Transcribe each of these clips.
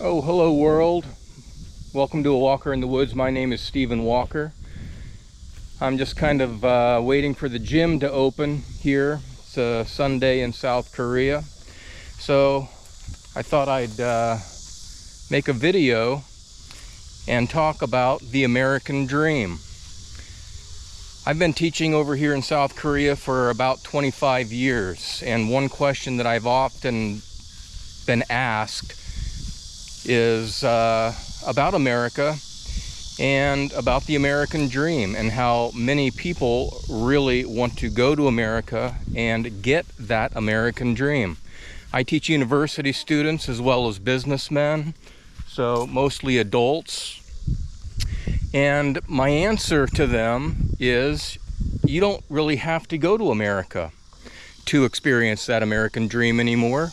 Oh, hello world. Welcome to A Walker in the Woods. My name is Stephen Walker. I'm just kind of waiting for the gym to open here. It's a Sunday in South Korea. So I thought I'd make a video and talk about the American dream. I've been teaching over here in South Korea for about 25 years, and one question that I've often been asked is about America and about the American dream, and how many people really want to go to America and get that American dream. I teach university students as well as businessmen, so mostly adults. And my answer to them is, you don't really have to go to America to experience that American dream anymore.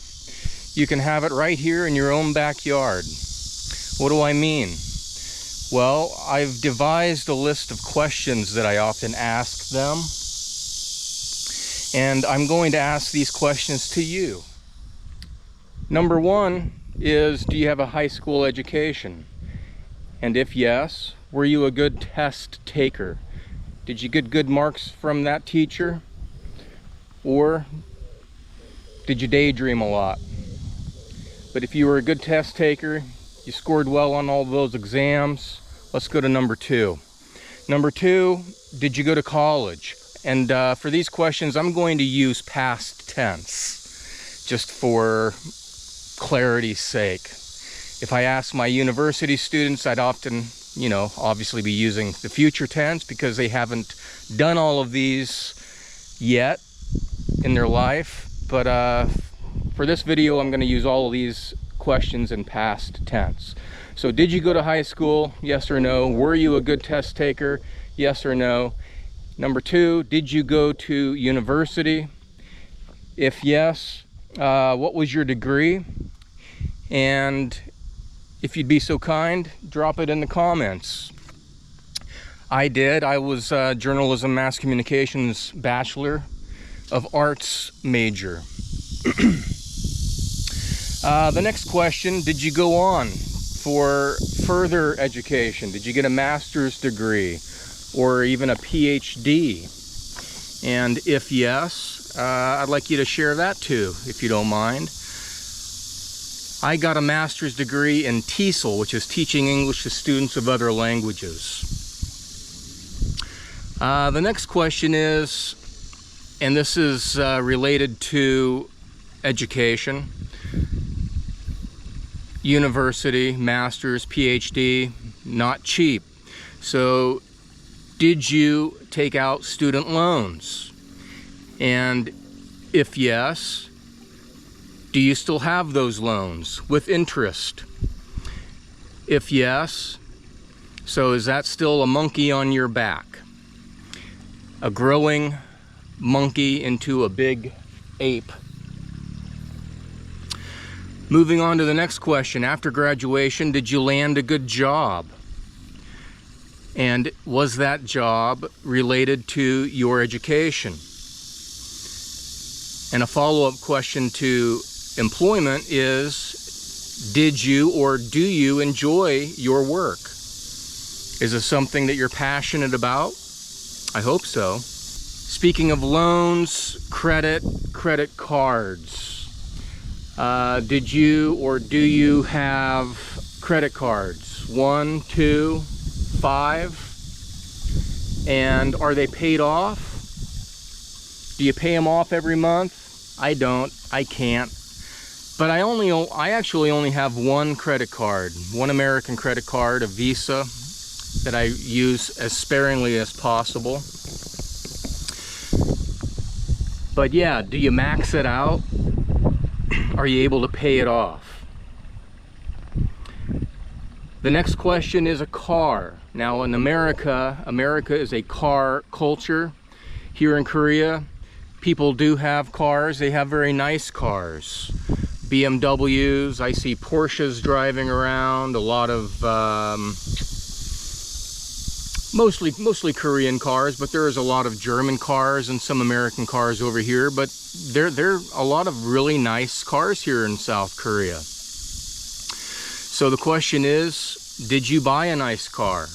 You can have it right here in your own backyard. What do I mean? Well, I've devised a list of questions that I often ask them, and I'm going to ask these questions to you. Number one is, do you have a high school education? And if yes, were you a good test taker? Did you get good marks from that teacher? Or did you daydream a lot? But if you were a good test taker, you scored well on all those exams, let's go to number two. Number two, did you go to college? And for these questions, I'm going to use past tense, just for clarity's sake. If I ask my university students, I'd often, obviously be using the future tense because they haven't done all of these yet in their life. But for this video, I'm going to use all of these questions in past tense. So did you go to high school? Yes or no. Were you a good test taker? Yes or no. Number two, did you go to university? If yes, what was your degree? And if you'd be so kind, drop it in the comments. I did. I was a journalism mass communications Bachelor of Arts major. The next question, did you go on for further education? Did you get a master's degree or even a PhD? And if yes, I'd like you to share that too, if you don't mind. I got a master's degree in TESOL, which is teaching English to students of other languages. The next question is, and this is related to education, university, master's, PhD, not cheap. So did you take out student loans? And if yes, do you still have those loans with interest? If yes, so is that still a monkey on your back? A growing monkey into a big ape. Moving on to the next question. After graduation, did you land a good job? And was that job related to your education? And a follow-up question to employment is, did you or do you enjoy your work? Is it something that you're passionate about? I hope so. Speaking of loans, credit cards. Did you or do you have credit cards? 1, 2, 5? And are they paid off? Do you pay them off every month? I don't. I can't. But I actually only have one credit card, one American credit card, a Visa, that I use as sparingly as possible. But yeah, do you max it out? Are you able to pay it off? The next question is a car. Now in America is a car culture. Here in Korea, people do have cars. They have very nice cars. BMWs, I see Porsches driving around, a lot of mostly Korean cars, but there is a lot of German cars and some American cars over here, but there are a lot of really nice cars here in South Korea. So the question is, did you buy a nice car?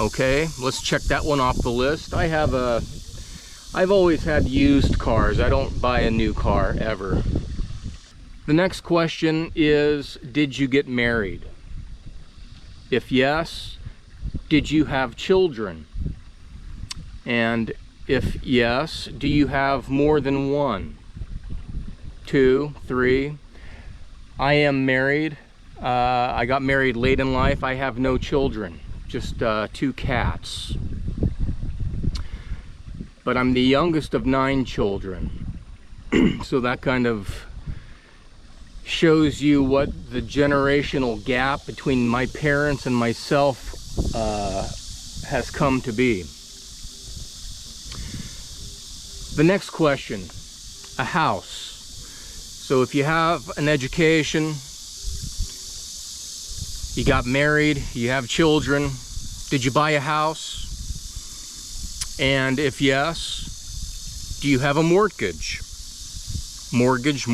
Okay, let's check that one off the list. I've always had used cars. I don't buy a new car ever. The next question is, did you get married? If yes, did you have children? And if yes, do you have more than one? 2, 3? I am married. I got married late in life. I have no children, just 2 cats. But I'm the youngest of 9 children. So that kind of shows you what the generational gap between my parents and myself has come to be. The next question, a house. So if you have an education, you got married, you have children, did you buy a house? And if yes, do you have a mortgage? Mortgage.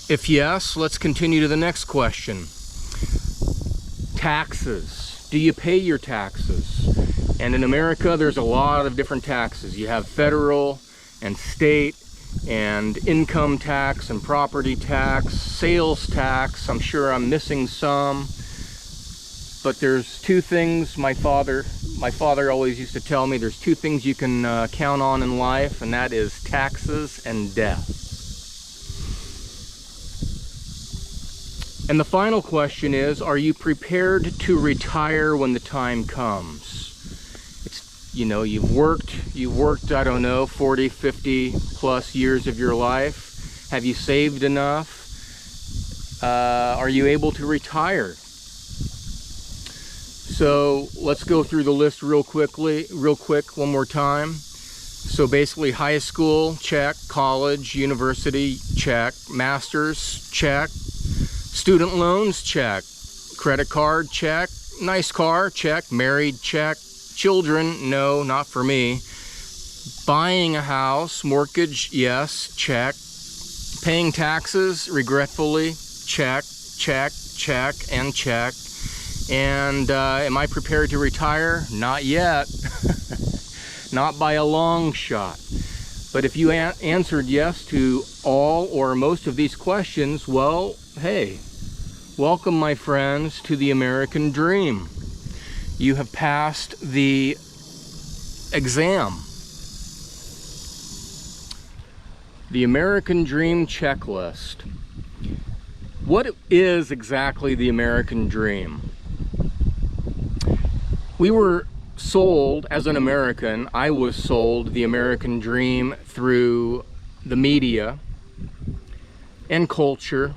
If yes, let's continue to the next question. Taxes. Do you pay your taxes? And in America, there's a lot of different taxes. You have federal and state and income tax and property tax, sales tax. I'm sure I'm missing some. But there's 2 things my father always used to tell me. There's 2 things you can count on in life, and that is taxes and death. And the final question is, are you prepared to retire when the time comes? You know, you've worked, I don't know, 40, 50 plus years of your life. Have you saved enough? Are you able to retire? So let's go through the list real quick one more time. So basically high school, check. College, university, check. Master's, check. Student loans, check. Credit card, check. Nice car, check. Married, check. Children, no, not for me. Buying a house, mortgage, yes, check. Paying taxes, regretfully, check, check, check, and check. And am I prepared to retire? Not yet. Not by a long shot. But if you answered yes to all or most of these questions, well, hey, welcome, my friends, to the American dream. You have passed the exam. The American Dream Checklist. What is exactly the American Dream? We were sold, as an American, I was sold the American dream through the media and culture.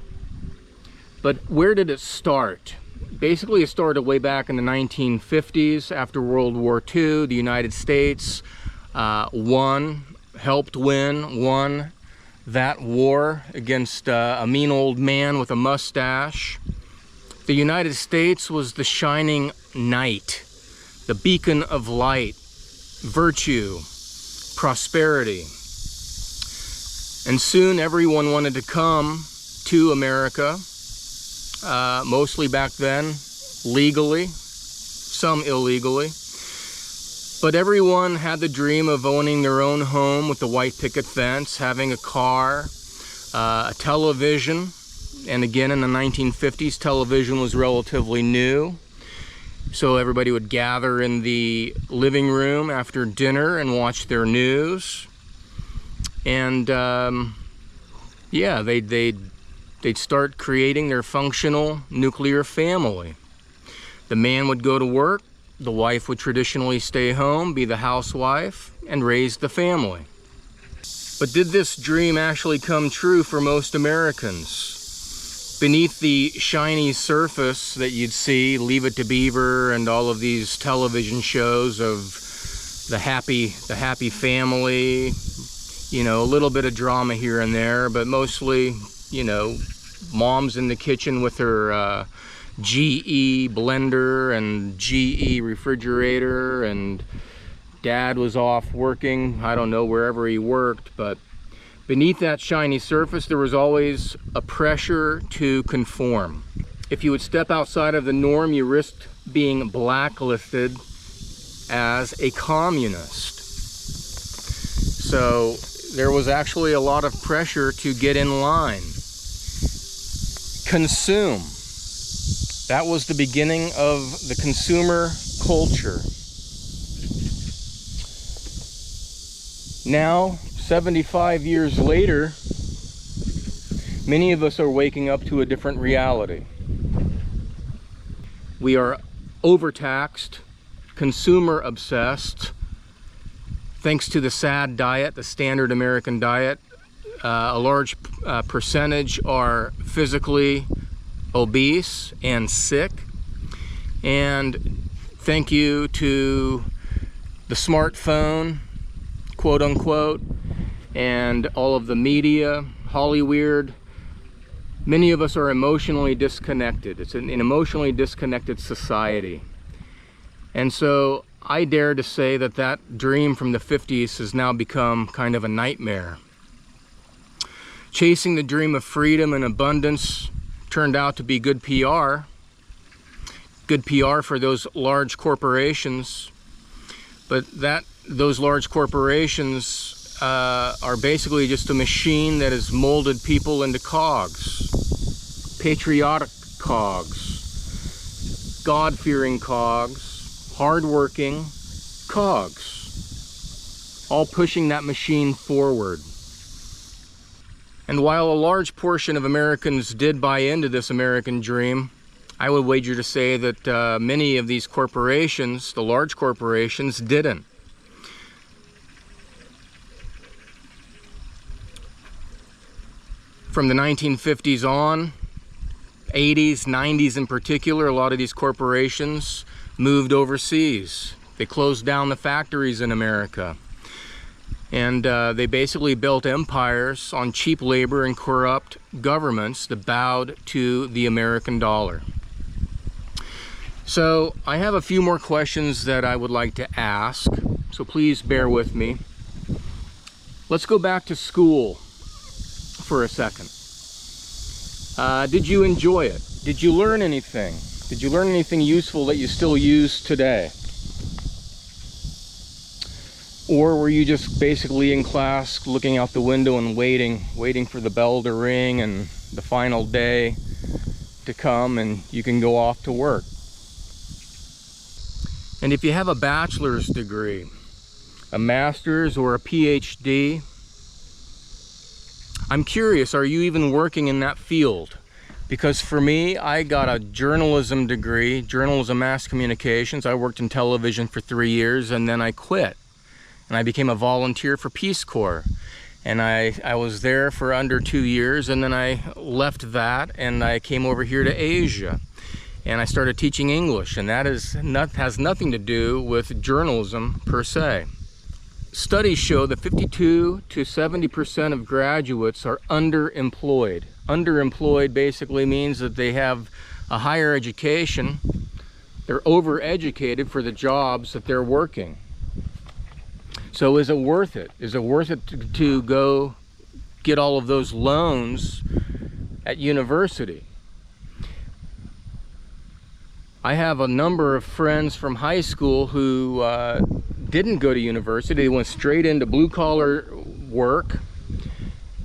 But where did it start? Basically, it started way back in the 1950s after World War II. The United States helped win that war against a mean old man with a mustache. The United States was the shining knight, the beacon of light, virtue, prosperity. And soon everyone wanted to come to America, mostly back then, legally, some illegally. But everyone had the dream of owning their own home with the white picket fence, having a car, a television. And again, in the 1950s, television was relatively new. So everybody would gather in the living room after dinner and watch their news. And yeah, they'd start creating their functional nuclear family. The man would go to work, the wife would traditionally stay home, be the housewife, and raise the family. But did this dream actually come true for most Americans? Beneath the shiny surface that you'd see, Leave It to Beaver and all of these television shows of the happy family, you know, a little bit of drama here and there, but mostly, you know, mom's in the kitchen with her GE blender and GE refrigerator, and dad was off working, I don't know, wherever he worked. But Beneath that shiny surface, there was always a pressure to conform. If you would step outside of the norm, you risked being blacklisted as a communist. So there was actually a lot of pressure to get in line. Consume. That was the beginning of the consumer culture. Now, 75 years later, many of us are waking up to a different reality. We are overtaxed, consumer obsessed, thanks to the SAD diet, the standard American diet. A large percentage are physically obese and sick. And thank you to the smartphone, quote unquote, and all of the media, Hollywood, many of us are emotionally disconnected. It's an emotionally disconnected society. And so I dare to say that that dream from the 50s has now become kind of a nightmare. Chasing the dream of freedom and abundance turned out to be good PR. Good PR for those large corporations. But those large corporations are basically just a machine that has molded people into cogs. Patriotic cogs. God-fearing cogs. Hard-working cogs. All pushing that machine forward. And while a large portion of Americans did buy into this American dream, I would wager to say that many of these corporations, the large corporations, didn't. From the 1950s on, 80s, 90s in particular, a lot of these corporations moved overseas. They closed down the factories in America. And they basically built empires on cheap labor and corrupt governments that bowed to the American dollar. So I have a few more questions that I would like to ask, so please bear with me. Let's go back to school for a second. Did you enjoy it? Did you learn anything? Did you learn anything useful that you still use today? Or were you just basically in class looking out the window and waiting for the bell to ring and the final day to come and you can go off to work? And if you have a bachelor's degree, a master's, or a PhD, I'm curious, are you even working in that field? Because for me, I got a journalism degree, journalism mass communications. I worked in television for 3 years and then I quit. And I became a volunteer for Peace Corps. And I was there for under 2 years, and then I left that and I came over here to Asia. And I started teaching English, and that has nothing to do with journalism per se. Studies show that 52 to 70% of graduates are underemployed. Underemployed basically means that they have a higher education, they're overeducated for the jobs that they're working. So is it worth it? Is it worth it to go get all of those loans at university? I have a number of friends from high school who didn't go to university. They went straight into blue-collar work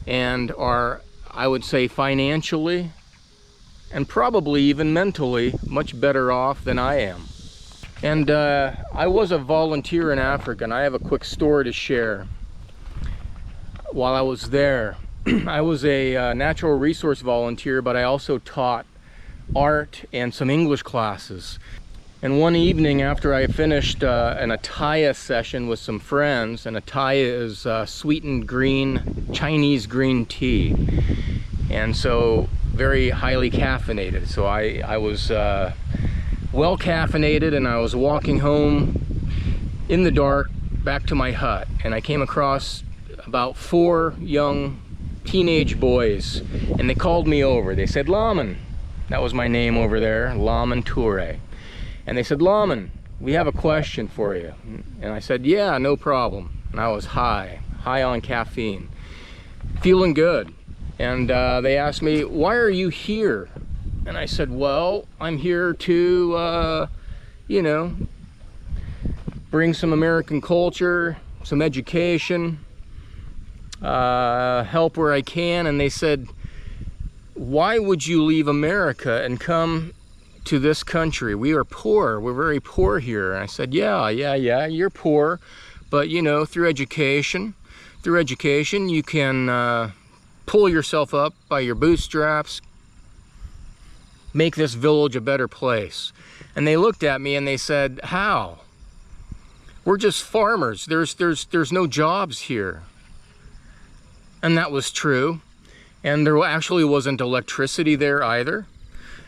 and are, I would say, financially and probably even mentally much better off than I am. And I was a volunteer in Africa, and I have a quick story to share. While I was there, I was a natural resource volunteer, but I also taught art and some English classes. And one evening after I finished an ataya session with some friends, and ataya is sweetened green, Chinese green tea. And so very highly caffeinated. So I was well caffeinated, and I was walking home in the dark back to my hut, and I came across about 4 young teenage boys, and they called me over. They said, "Laman," that was my name over there, Laman Toure. And they said, "Laman, we have a question for you." And I said, "Yeah, no problem." And I was high on caffeine. feeling good. And they asked me, why are you here? And I said, well, I'm here to, you know, bring some American culture, some education, help where I can. And they said, why would you leave America and come to this country? We are poor. We're very poor here. And I said, yeah, you're poor. But, you know, through education, you can pull yourself up by your bootstraps, make this village a better place. And they looked at me and they said, how? We're just farmers. There's no jobs here. And that was true. And there actually wasn't electricity there either.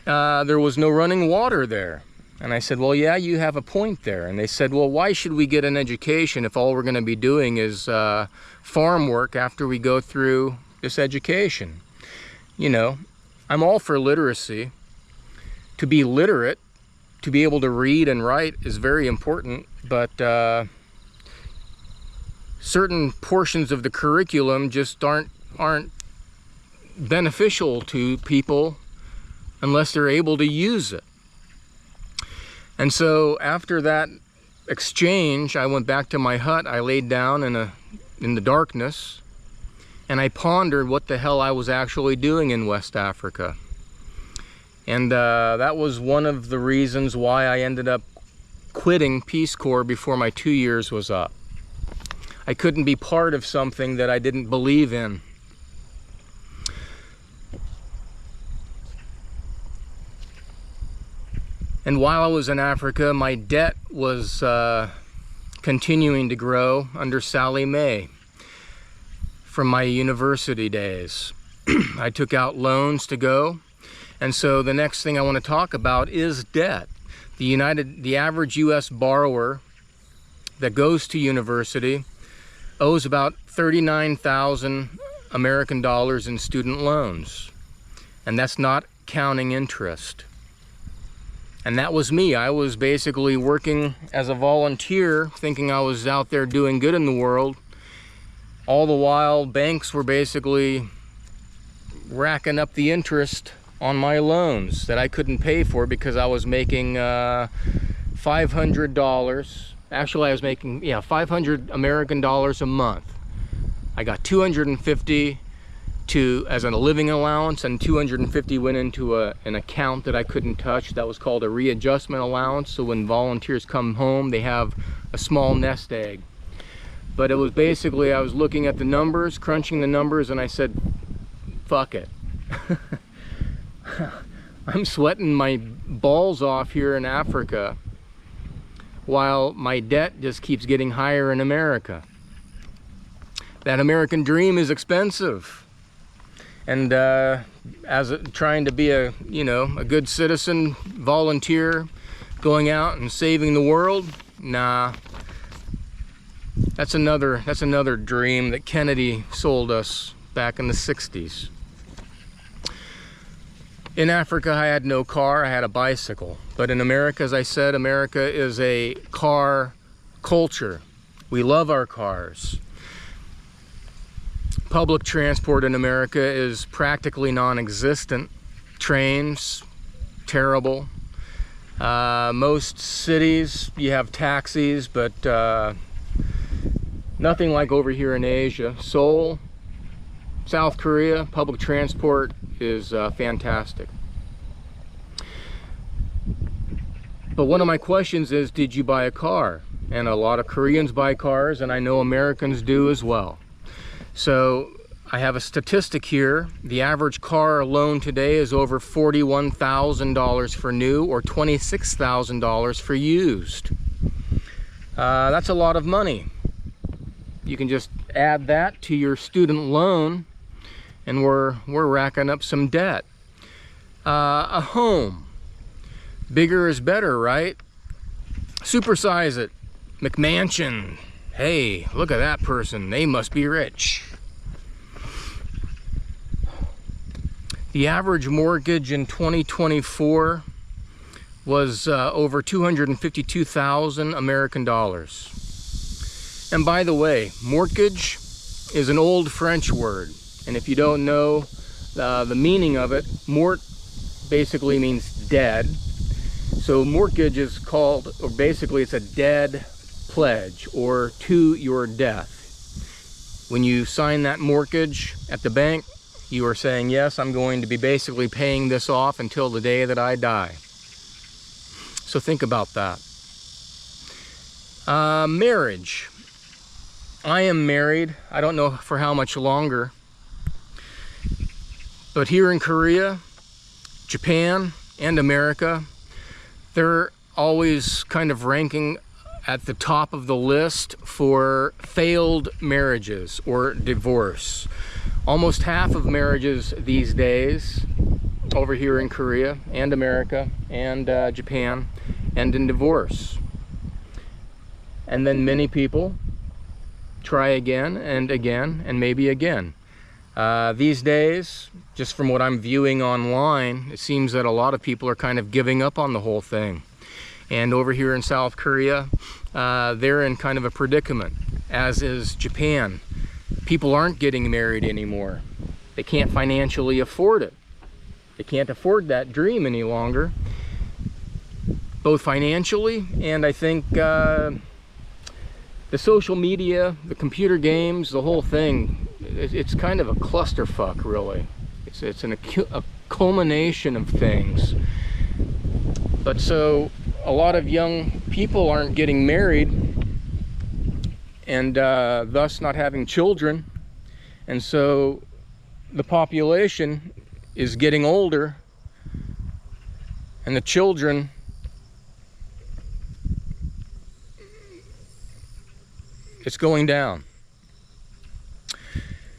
There was no running water there. And I said, well, yeah, you have a point there. And they said, well, why should we get an education if all we're going to be doing is farm work after we go through this education? You know, I'm all for literacy. To be literate, to be able to read and write is very important, but certain portions of the curriculum just aren't beneficial to people unless they're able to use it. And so after that exchange, I went back to my hut. I laid down in the darkness, and I pondered what the hell I was actually doing in West Africa. And that was one of the reasons why I ended up quitting Peace Corps before my 2 years was up. I couldn't be part of something that I didn't believe in. And while I was in Africa, my debt was continuing to grow under Sally Mae from my university days. I took out loans to go. And so the next thing I want to talk about is debt. The average US borrower that goes to university owes about 39,000 American dollars in student loans. And that's not counting interest. And that was me. I was basically working as a volunteer, thinking I was out there doing good in the world. All the while, banks were basically racking up the interest on my loans that I couldn't pay for because I was making $500. Actually, I was making, 500 American dollars a month. I got 250 as a living allowance, and 250 went into an account that I couldn't touch. That was called a readjustment allowance. So when volunteers come home, they have a small nest egg. But it was basically, I was looking at the numbers, crunching the numbers, and I said, fuck it. I'm sweating my balls off here in Africa while my debt just keeps getting higher in America. That American dream is expensive. And trying to be a good citizen, volunteer, going out and saving the world, nah. That's another dream that Kennedy sold us back in the 60s. In Africa, I had no car, I had a bicycle. But in America, as I said, America is a car culture. We love our cars. Public transport in America is practically non-existent. Trains, terrible. Most cities, you have taxis, but nothing like over here in Asia. Seoul, South Korea, public transport is fantastic. But one of my questions is, did you buy a car? And a lot of Koreans buy cars, and I know Americans do as well. So I have a statistic here. The average car loan today is over $41,000 for new or $26,000 for used. That's a lot of money. You can just add that to your student loan, and we're racking up some debt. A home. Bigger is better, right? Supersize it. McMansion. Hey, look at that person. They must be rich. The average mortgage in 2024 was over 252,000 American dollars. And by the way, mortgage is an old French word. And if you don't know the meaning of it, mort basically means dead. So mortgage is called, or basically it's a dead pledge, or to your death. When you sign that mortgage at the bank, you are saying, yes, I'm going to be basically paying this off until the day that I die. So think about that. Marriage. I am married. I don't know for how much longer. But here in Korea, Japan, and America, they're always kind of ranking at the top of the list for failed marriages or divorce. Almost half of marriages these days over here in Korea and America and Japan end in divorce. And then many people try again and again and maybe again. These days, just from what I'm viewing online, it seems that a lot of people are kind of giving up on the whole thing. And over here in South Korea, they're in kind of a predicament, as is Japan. People aren't getting married anymore. They can't financially afford it. They can't afford that dream any longer, both financially and I think the social media, the computer games, the whole thing, it's kind of a clusterfuck, really. It's a culmination of things. But so a lot of young people aren't getting married and thus not having children. And so the population is getting older and the children it's going down.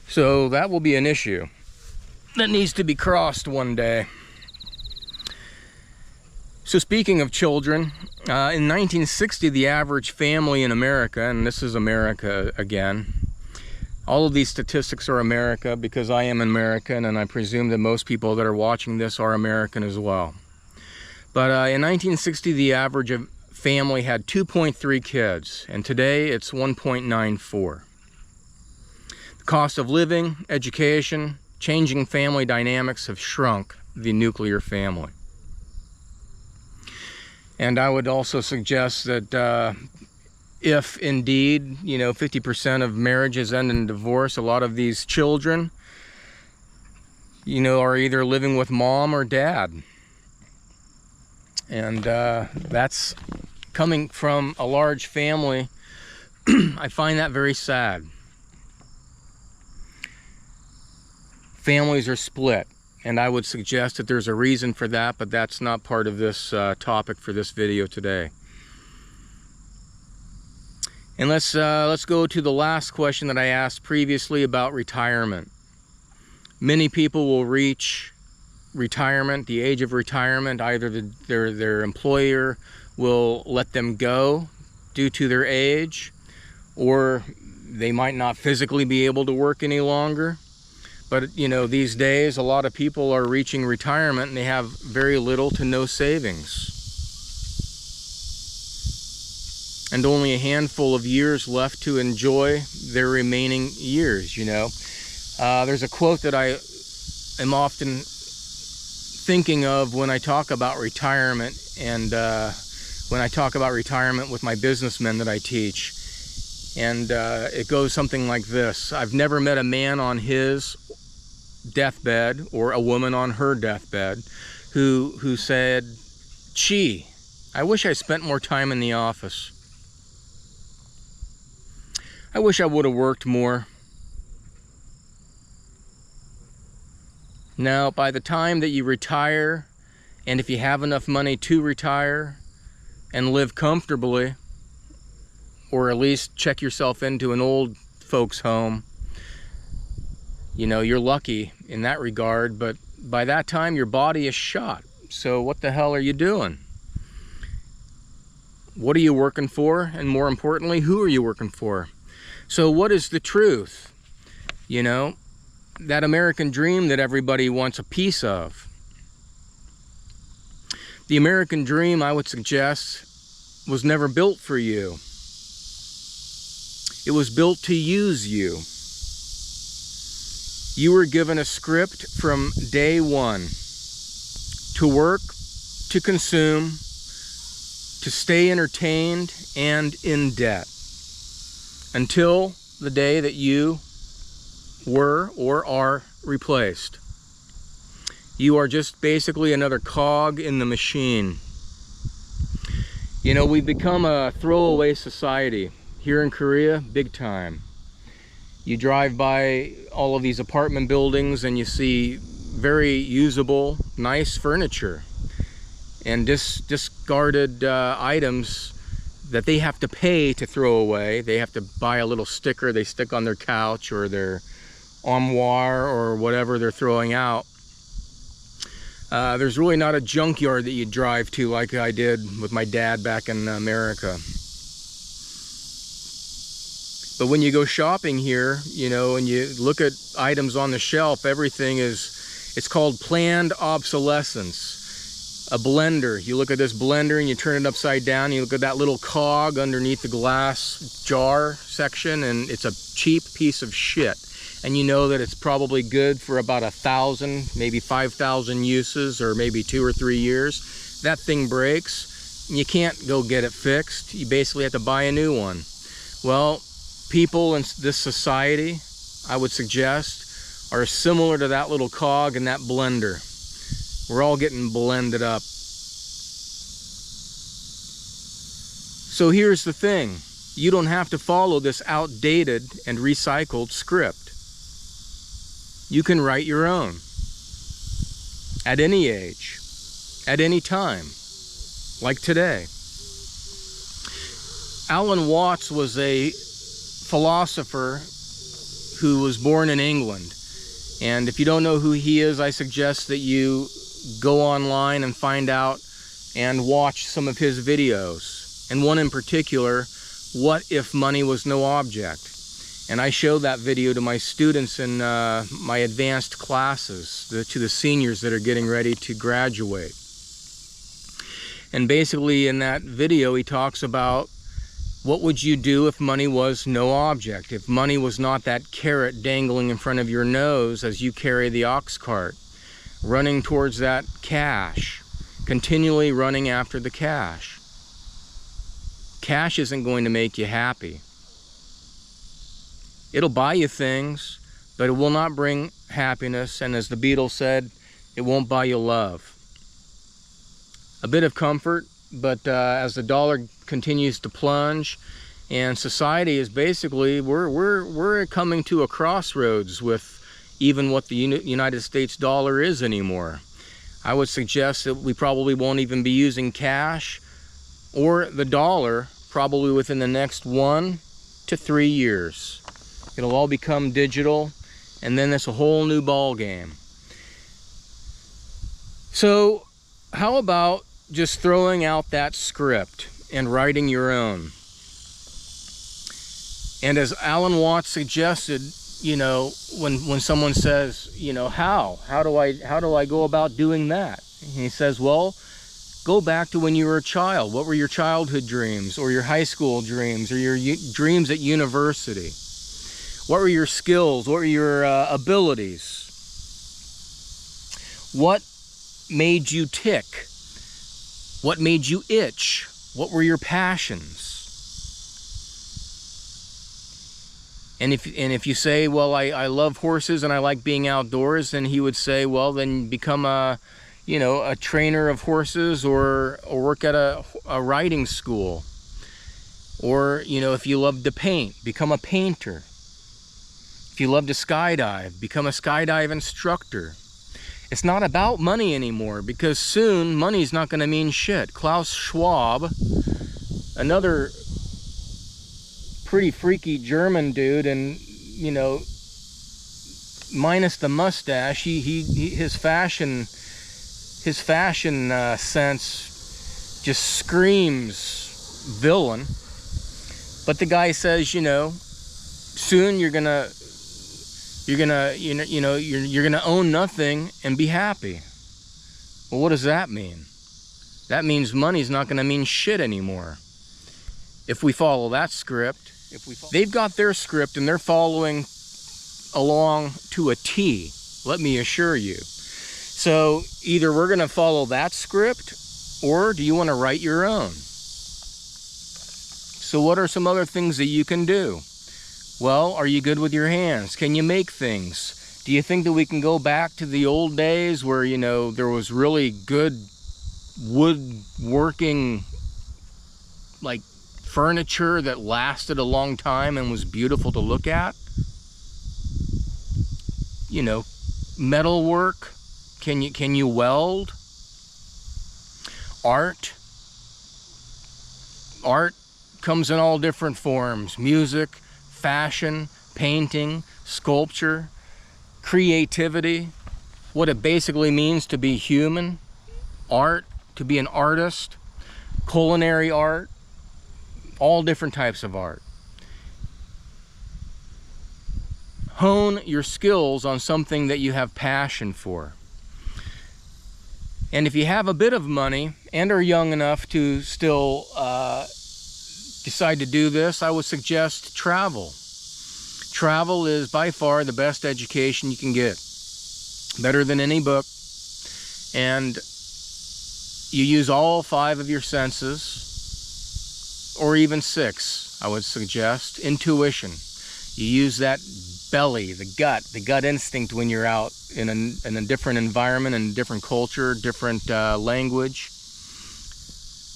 So that will be an issue that needs to be crossed one day. So speaking of children, in 1960, the average family in America, and this is America again, all of these statistics are America because I am American, and I presume that most people that are watching this are American as well. But in 1960, the average family had 2.3 kids, and today it's 1.94. The cost of living, education, changing family dynamics have shrunk the nuclear family. And I would also suggest that if indeed, 50% of marriages end in divorce, a lot of these children, are either living with mom or dad. And that's coming from a large family. I find that very sad. Families are split. And I would suggest that there's a reason for that, but that's not part of this topic for this video today. And let's go to the last question that I asked previously about retirement. Many people will reach retirement, the age of retirement. Either their employer will let them go due to their age, or they might not physically be able to work any longer. But these days a lot of people are reaching retirement and they have very little to no savings. And only a handful of years left to enjoy their remaining years, There's a quote that I am often thinking of when I talk about retirement and when I talk about retirement with my businessmen that I teach. And it goes something like this: I've never met a man on his deathbed or a woman on her deathbed who said, gee, I wish I spent more time in the office. I wish I would have worked more. Now, by the time that you retire, and if you have enough money to retire and live comfortably, or at least check yourself into an old folks home, you're lucky in that regard, but by that time your body is shot. So what the hell are you doing? What are you working for? And more importantly, who are you working for? So what is the truth? That American dream that everybody wants a piece of. The American dream, I would suggest, was never built for you. It was built to use you. You were given a script from day one to work, to consume, to stay entertained and in debt until the day that you were or are replaced. You are just basically another cog in the machine. You know, we've become a throwaway society. Here in Korea, big time. You drive by all of these apartment buildings and you see very usable, nice furniture and discarded items that they have to pay to throw away. They have to buy a little sticker they stick on their couch or their armoire or whatever they're throwing out. There's really not a junkyard that you drive to like I did with my dad back in America. But when you go shopping here, you know, and you look at items on the shelf, everything is, it's called planned obsolescence. A blender, you look at this blender and you turn it upside down, you look at that little cog underneath the glass jar section, and it's a cheap piece of shit. And you know that it's probably good for about 1,000, maybe 5,000 uses, or maybe 2 or 3 years. That thing breaks, and you can't go get it fixed. You basically have to buy a new one. Well, people in this society, I would suggest, are similar to that little cog in that blender. We're all getting blended up. So here's the thing. You don't have to follow this outdated and recycled script. You can write your own. At any age. At any time. Like today. Alan Watts was a philosopher who was born in England. And if you don't know who he is, I suggest that you go online and find out and watch some of his videos. And one in particular, What If Money Was No Object? And I show that video to my students in my advanced classes, to the seniors that are getting ready to graduate. And basically in that video he talks about, what would you do if money was no object? If money was not that carrot dangling in front of your nose as you carry the ox cart, running towards that cash, continually running after the cash. Cash isn't going to make you happy. It'll buy you things, but it will not bring happiness, and as the Beatles said, it won't buy you love. A bit of comfort, but as the dollar continues to plunge, and society is basically, we're coming to a crossroads with even what the United States dollar is anymore. I would suggest that we probably won't even be using cash or the dollar probably within the next 1 to 3 years. It'll all become digital, and then it's a whole new ball game. So how about just throwing out that script and writing your own? And as Alan Watts suggested, you know, when someone says, you know, how do I go about doing that? And he says, well, go back to when you were a child. What were your childhood dreams, or your high school dreams, or your dreams at university? What were your skills? What were your abilities? What made you tick? What made you itch? What were your passions? And if you say, well, I love horses and I like being outdoors, then he would say, well, then become a trainer of horses, or work at a riding school. Or, you know, if you love to paint, become a painter. If you love to skydive, become a skydive instructor. It's not about money anymore, because soon money's not going to mean shit. Klaus Schwab, another pretty freaky German dude, and, you know, minus the mustache, his fashion sense just screams villain. But the guy says, you know, soon you're gonna own nothing and be happy. Well, what does that mean? That means money's not gonna mean shit anymore. If we follow that script, they've got their script and they're following along to a T, let me assure you. So either we're going to follow that script, or do you want to write your own? So what are some other things that you can do? Well, are you good with your hands? Can you make things? Do you think that we can go back to the old days where, you know, there was really good woodworking, like furniture that lasted a long time and was beautiful to look at? You know, metal work. Can you weld? Art comes in all different forms. Music, fashion, painting, sculpture, creativity, what it basically means to be human, art, to be an artist, culinary art, all different types of art. Hone your skills on something that you have passion for. And if you have a bit of money and are young enough to still decide to do this, I would suggest travel. Travel is by far the best education you can get. Better than any book. And you use all 5 of your senses, or even 6, I would suggest. Intuition. You use that belly, the gut instinct when you're out in a different environment, and different culture, different language.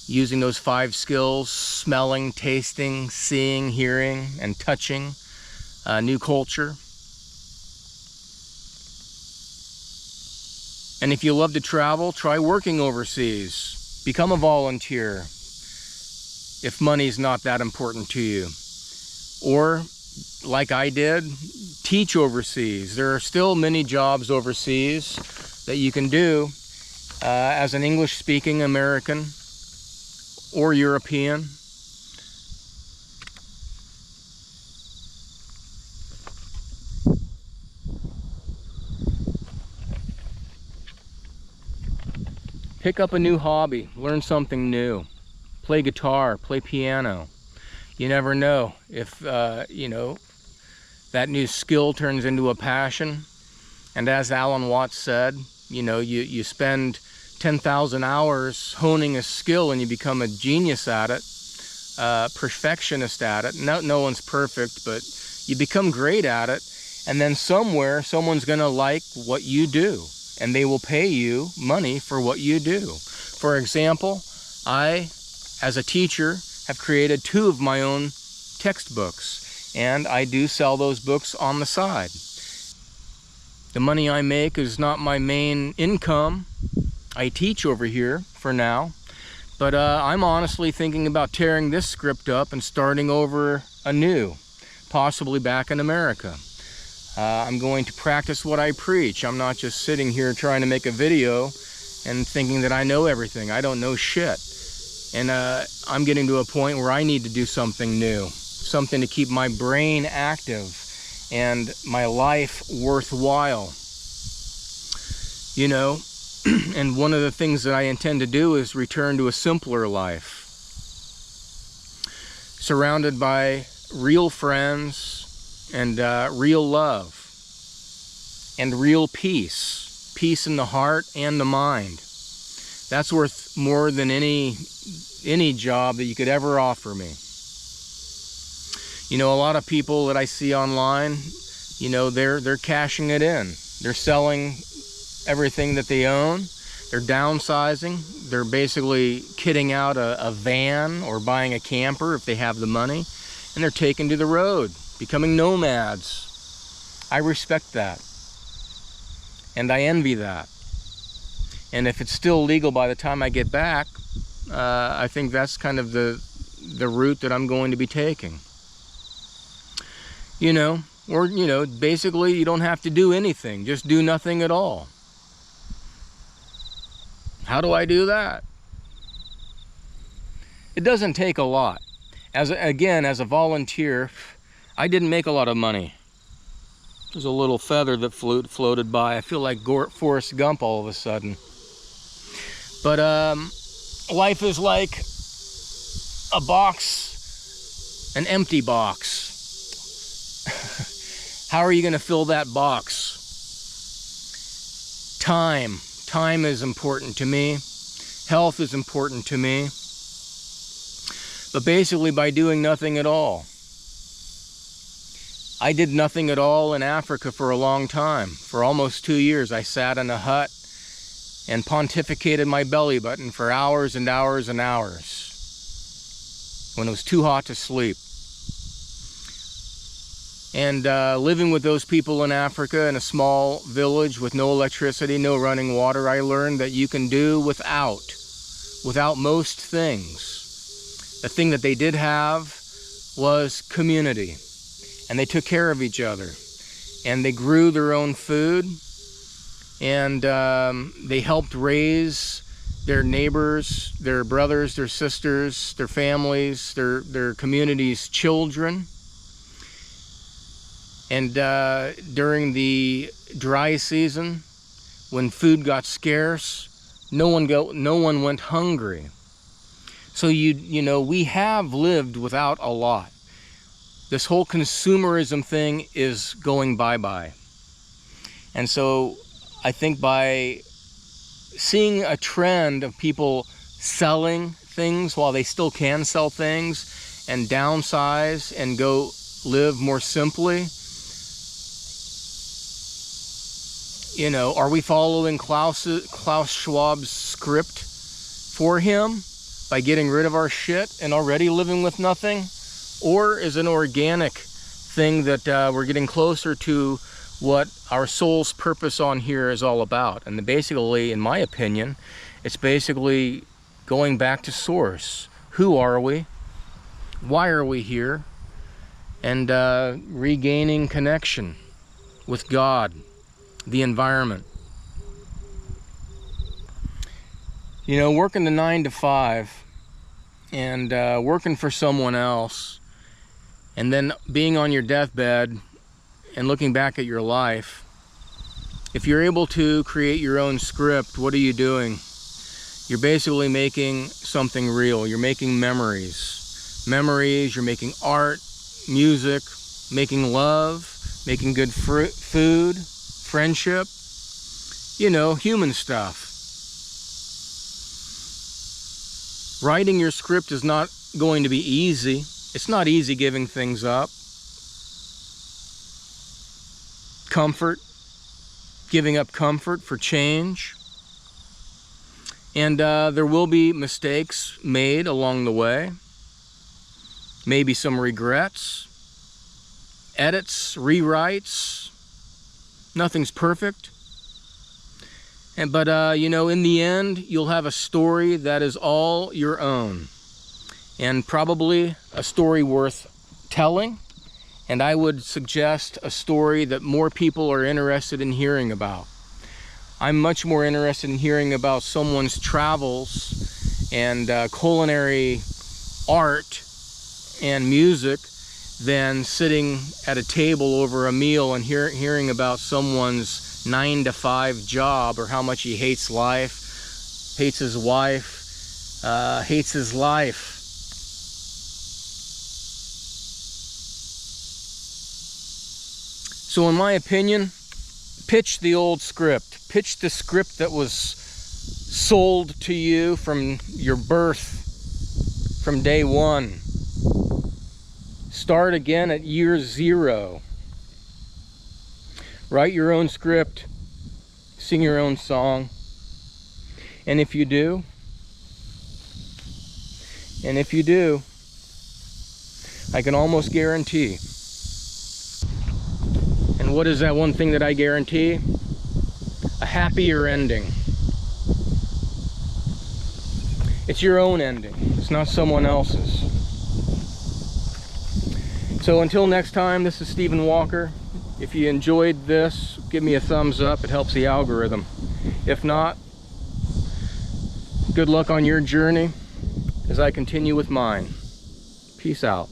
Using those 5 skills: smelling, tasting, seeing, hearing, and touching new culture. And if you love to travel, try working overseas. Become a volunteer if money's not that important to you. Or, like I did, teach overseas. There are still many jobs overseas that you can do as an English-speaking American or European. Pick up a new hobby, learn something new. Play guitar, play piano. You never know if, you know, that new skill turns into a passion. And as Alan Watts said, you know, you spend 10,000 hours honing a skill and you become a genius at it, perfectionist at it. No one's perfect, but you become great at it. And then somewhere, someone's gonna like what you do, and they will pay you money for what you do. For example, I, as a teacher, have created 2 of my own textbooks, and I do sell those books on the side. The money I make is not my main income. I teach over here for now, but I'm honestly thinking about tearing this script up and starting over anew, possibly back in America. I'm going to practice what I preach. I'm not just sitting here trying to make a video and thinking that I know everything. I don't know shit. And I'm getting to a point where I need to do something new, something to keep my brain active and my life worthwhile. You know, and one of the things that I intend to do is return to a simpler life, surrounded by real friends and real love and real peace in the heart and the mind. That's worth more than any job that you could ever offer me. You know, a lot of people that I see online, you know, they're cashing it in. They're selling everything that they own. They're downsizing. They're basically kitting out a van or buying a camper if they have the money, and they're taking to the road, becoming nomads. I respect that, and I envy that. And if it's still legal by the time I get back, I think that's kind of the route that I'm going to be taking. You know, or, you know, basically you don't have to do anything. Just do nothing at all. How do I do that? It doesn't take a lot. Again, as a volunteer, I didn't make a lot of money. There's a little feather that floated by. I feel like Forrest Gump all of a sudden. But life is like a box, an empty box. How are you going to fill that box? Time. Time is important to me. Health is important to me. But basically by doing nothing at all. I did nothing at all in Africa for a long time. For almost 2 years, I sat in a hut and pontificated my belly button for hours and hours and hours when it was too hot to sleep. And living with those people in Africa in a small village with no electricity, no running water, I learned that you can do without most things. The thing that they did have was community. And they took care of each other. And they grew their own food. And they helped raise their neighbors, their brothers, their sisters, their families, their community's children. And during the dry season, when food got scarce, no one went hungry. So you know, we have lived without a lot. This whole consumerism thing is going bye-bye. And so I think by seeing a trend of people selling things while they still can sell things and downsize and go live more simply, you know, are we following Klaus Schwab's script for him by getting rid of our shit and already living with nothing? Or is it an organic thing that we're getting closer to what our soul's purpose on here is all about? And basically, in my opinion, it's basically going back to source. Who are we? Why are we here? And regaining connection with God, the environment. You know, working the 9 to 5 and working for someone else, and then being on your deathbed and looking back at your life, if you're able to create your own script, what are you doing? You're basically making something real. You're making memories. You're making art, music, making love, making good food, friendship, you know, human stuff. Writing your script is not going to be easy. It's not easy giving things up. Comfort, giving up comfort for change. And there will be mistakes made along the way. Maybe some regrets, edits, rewrites. Nothing's perfect. But you know, in the end, you'll have a story that is all your own. And probably a story worth telling. And I would suggest a story that more people are interested in hearing about. I'm much more interested in hearing about someone's travels and culinary art and music than sitting at a table over a meal and hearing about someone's 9 to 5 job, or how much he hates life, hates his wife, hates his life. So in my opinion, pitch the old script. Pitch the script that was sold to you from your birth, from day one. Start again at year 0. Write your own script. Sing your own song. And if you do, I can almost guarantee. And what is that one thing that I guarantee? A happier ending. It's your own ending. It's not someone else's. So until next time, this is Stephen Walker. If you enjoyed this, give me a thumbs up. It helps the algorithm. If not, good luck on your journey as I continue with mine. Peace out.